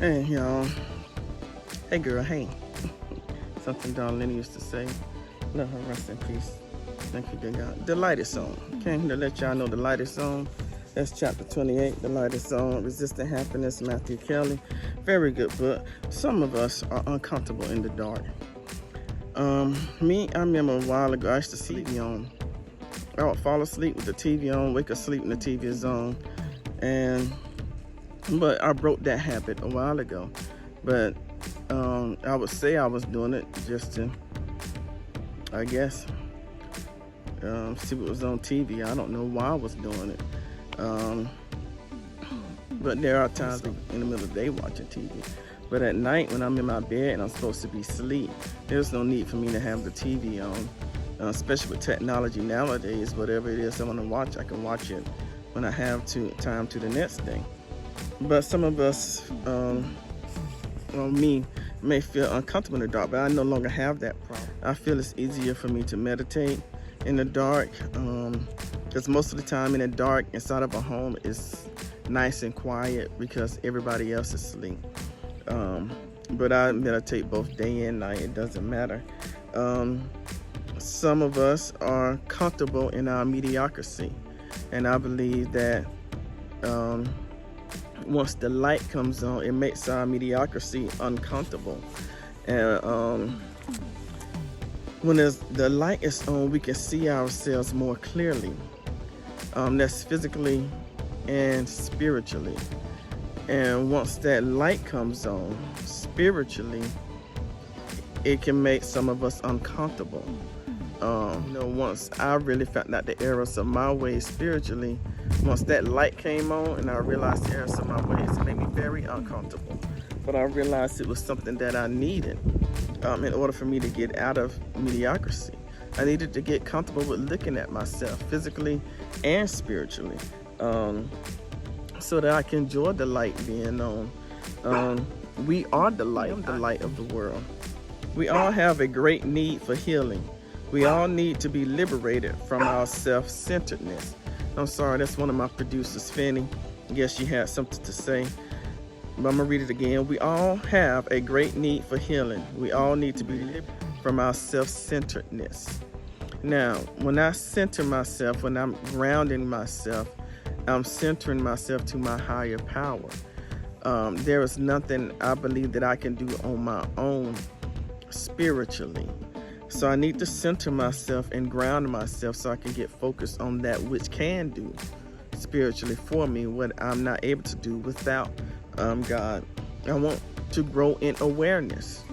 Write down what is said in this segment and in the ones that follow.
Hey, y'all. Hey, girl, hey. Something Darlene used to say. Let her rest in peace. Thank you, dear God. The Light is Song. Came to let y'all know the Light is Song. That's chapter 28, The Light is Song. Resisting Happiness, Matthew Kelly. Very good book. Some of us are uncomfortable in the dark. I remember a while ago, I used to sleep on. I would fall asleep with the TV on, wake up asleep and the TV is on. But I broke that habit a while ago. But I would say I was doing it just to, I guess, see what was on TV. I don't know why I was doing it. But there are times in the middle of the day watching TV. But at night when I'm in my bed and I'm supposed to be asleep, there's no need for me to have the TV on, especially with technology nowadays. Whatever it is I want to watch, I can watch it when I have time to the next day. But some of us, me, may feel uncomfortable in the dark, but I no longer have that problem. I feel it's easier for me to meditate in the dark, because most of the time in the dark inside of a home is nice and quiet because everybody else is asleep. But I meditate both day and night. It doesn't matter. Some of us are comfortable in our mediocrity, and I believe that once the light comes on, it makes our mediocrity uncomfortable. And when the light is on, we can see ourselves more clearly. That's physically and spiritually. And once that light comes on spiritually, it can make some of us uncomfortable. Once I really found out the errors of my ways spiritually, once that light came on and I realized the errors of my ways, it made me very uncomfortable. But I realized it was something that I needed in order for me to get out of mediocrity. I needed to get comfortable with looking at myself physically and spiritually, so that I can enjoy the light being on. We are the light of the world. We all have a great need for healing. We all need to be liberated from our self-centeredness. I'm sorry, that's one of my producers, Fanny. I guess she had something to say. But I'm gonna read it again. We all have a great need for healing. We all need to be liberated from our self-centeredness. Now, when I center myself, when I'm grounding myself, I'm centering myself to my higher power. There is nothing I believe that I can do on my own spiritually. So I need to center myself and ground myself so I can get focused on that which can do spiritually for me what I'm not able to do without God. I want to grow in awareness.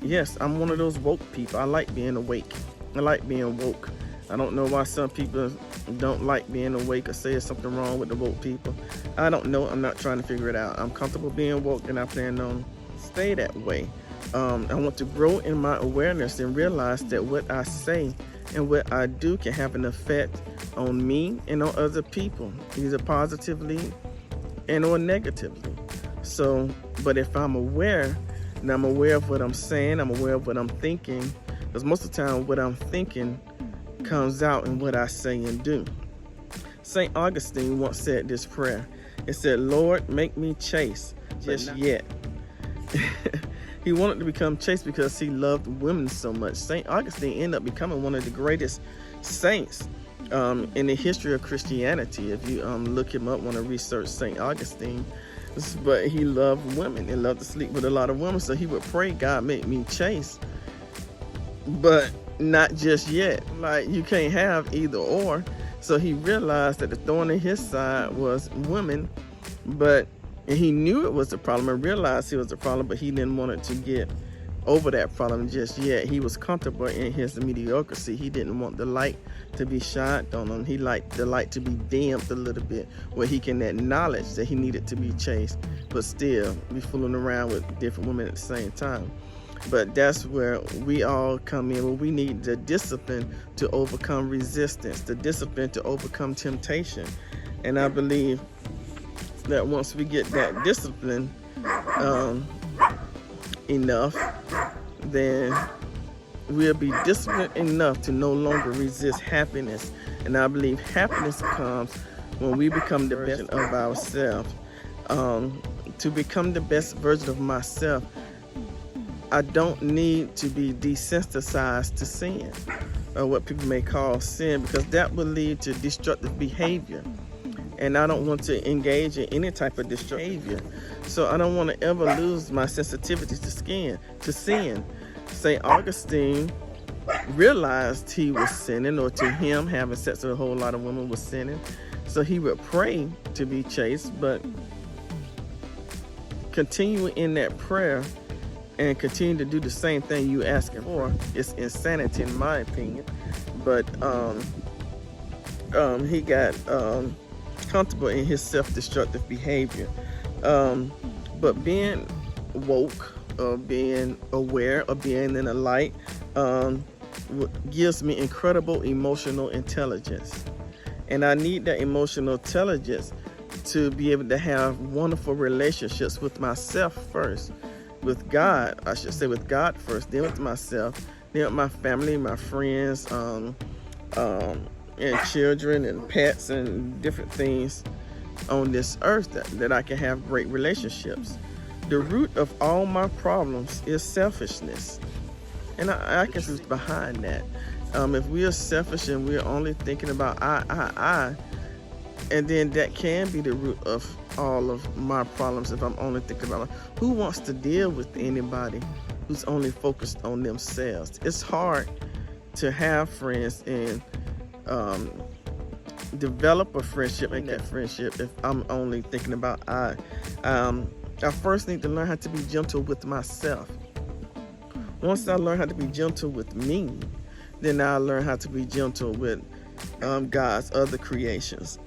Yes, I'm one of those woke people. I like being awake. I like being woke. I don't know why some people don't like being awake or say there's something wrong with the woke people. I don't know. I'm not trying to figure it out. I'm comfortable being woke and I plan on stay that way. I want to grow in my awareness and realize that what I say and what I do can have an effect on me and on other people, either positively and or negatively. So, but if I'm aware, and I'm aware of what I'm saying, I'm aware of what I'm thinking, because most of the time what I'm thinking comes out in what I say and do. St. Augustine once said this prayer. It said, Lord, make me chaste just yet. He wanted to become chaste because he loved women so much. St. Augustine ended up becoming one of the greatest saints in the history of Christianity. If you look him up, want to research St. Augustine, but he loved women and loved to sleep with a lot of women. So he would pray, God, make me chaste, but not just yet. Like, you can't have either or. So he realized that the thorn in his side was women, but he knew it was a problem and realized it was a problem, but he didn't want it to get over that problem just yet. He was comfortable in his mediocrity. He didn't want the light to be shined on him. He liked the light to be dimmed a little bit, where he can acknowledge that he needed to be chaste, but still be fooling around with different women at the same time. But that's where we all come in, where we need the discipline to overcome resistance, the discipline to overcome temptation. And I believe that once we get that discipline enough, then we'll be disciplined enough to no longer resist happiness. And I believe happiness comes when we become the best of ourselves. To become the best version of myself, I don't need to be desensitized to sin, or what people may call sin, because that will lead to destructive behavior. And I don't want to engage in any type of destructive behavior. So I don't want to ever lose my sensitivity to sin. St. Augustine realized he was sinning, or to him, having sex with a whole lot of women was sinning. So he would pray to be chaste, but continue in that prayer and continue to do the same thing you asking for is insanity, in my opinion. But he got comfortable in his self-destructive behavior. But being woke, or being aware, or being in the light, gives me incredible emotional intelligence. And I need that emotional intelligence to be able to have wonderful relationships with myself first, with God, I should say with God first, then with myself, then with my family, my friends, and children and pets and different things on this earth, that I can have great relationships. The root of all my problems is selfishness. And I can see behind that. If we are selfish and we're only thinking about I, and then that can be the root of all of my problems. If I'm only thinking about who wants to deal with anybody who's only focused on themselves. It's hard to have friends and develop a friendship, make that friendship, if I'm only thinking about I first need to learn how to be gentle with myself. Once I learn how to be gentle with me, then I'll learn how to be gentle with God's other creations.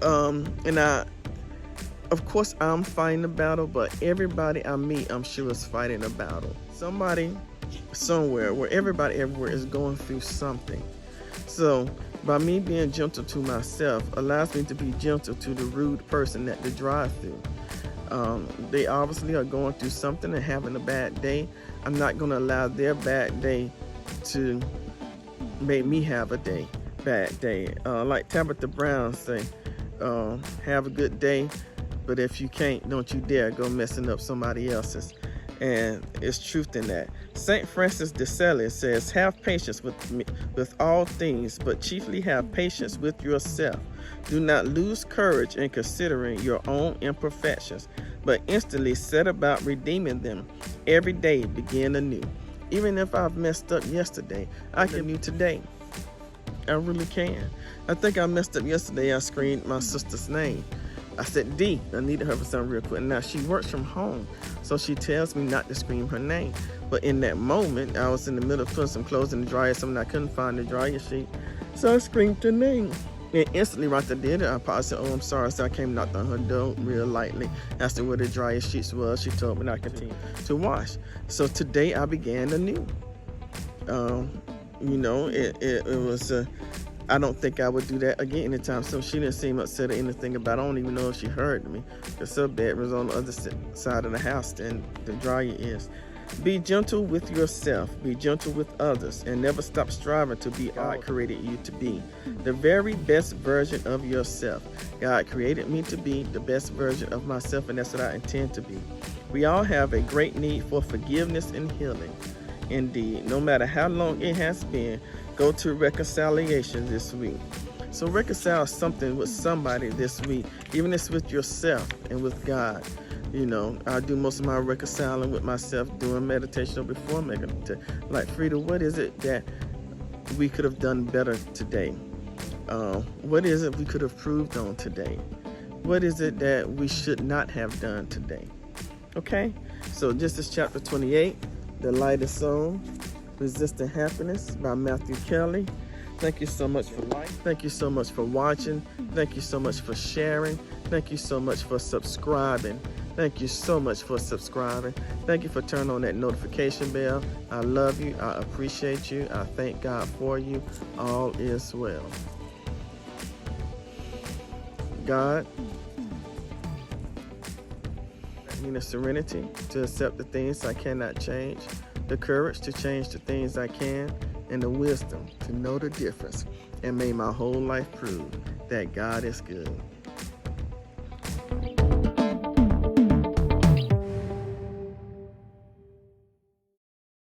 And of course, I'm fighting a battle, but everybody I meet, I'm sure, is fighting a battle. Somebody, somewhere, where everybody everywhere is going through something. So by me being gentle to myself allows me to be gentle to the rude person at the drive-thru. They obviously are going through something and having a bad day. I'm not going to allow their bad day to make me have a bad day. Like Tabitha Brown say, have a good day, but if you can't, don't you dare go messing up somebody else's. And it's truth in that. St. Francis de Sales says, have patience with all things, but chiefly have patience with yourself. Do not lose courage in considering your own imperfections, but instantly set about redeeming them. Every day begin anew. Even if I've messed up yesterday, I can do today. I really can. I think I messed up yesterday. I screamed my sister's name. I said D. I needed her for something real quick. Now she works from home, so she tells me not to scream her name. But in that moment, I was in the middle of putting some clothes in the dryer, something I couldn't find the dryer sheet. So I screamed her name. And instantly, right there, did it. I probably said, "Oh, I'm sorry." So I came, knocked on her door real lightly, asked her where the dryer sheets was. She told me, and I continued to wash. So today I began anew. You know, it was. I don't think I would do that again anytime soon. She didn't seem upset or anything about it. I don't even know if she heard me, because her bedroom's on the other side of the house than the dryer is. Be gentle with yourself, be gentle with others, and never stop striving to be all God created you to be, the very best version of yourself. God created me to be the best version of myself, and that's what I intend to be. We all have a great need for forgiveness and healing. Indeed, no matter how long it has been, go to reconciliation this week. So reconcile something with somebody this week, even if it's with yourself and with God. You know, I do most of my reconciling with myself, doing meditation or before meditation. Like, Frida, what is it that we could have done better today? What is it we could have improved on today? What is it that we should not have done today? Okay, so this is chapter 28, The Light is On, Resisting Happiness by Matthew Kelly. Thank you so much for liking. Thank you so much for watching. Thank you so much for sharing. Thank you so much for subscribing. Thank you so much for subscribing. Thank you for turning on that notification bell. I love you. I appreciate you. I thank God for you. All is well. God, I need the serenity to accept the things I cannot change, the courage to change the things I can, and the wisdom to know the difference. And may my whole life prove that God is good.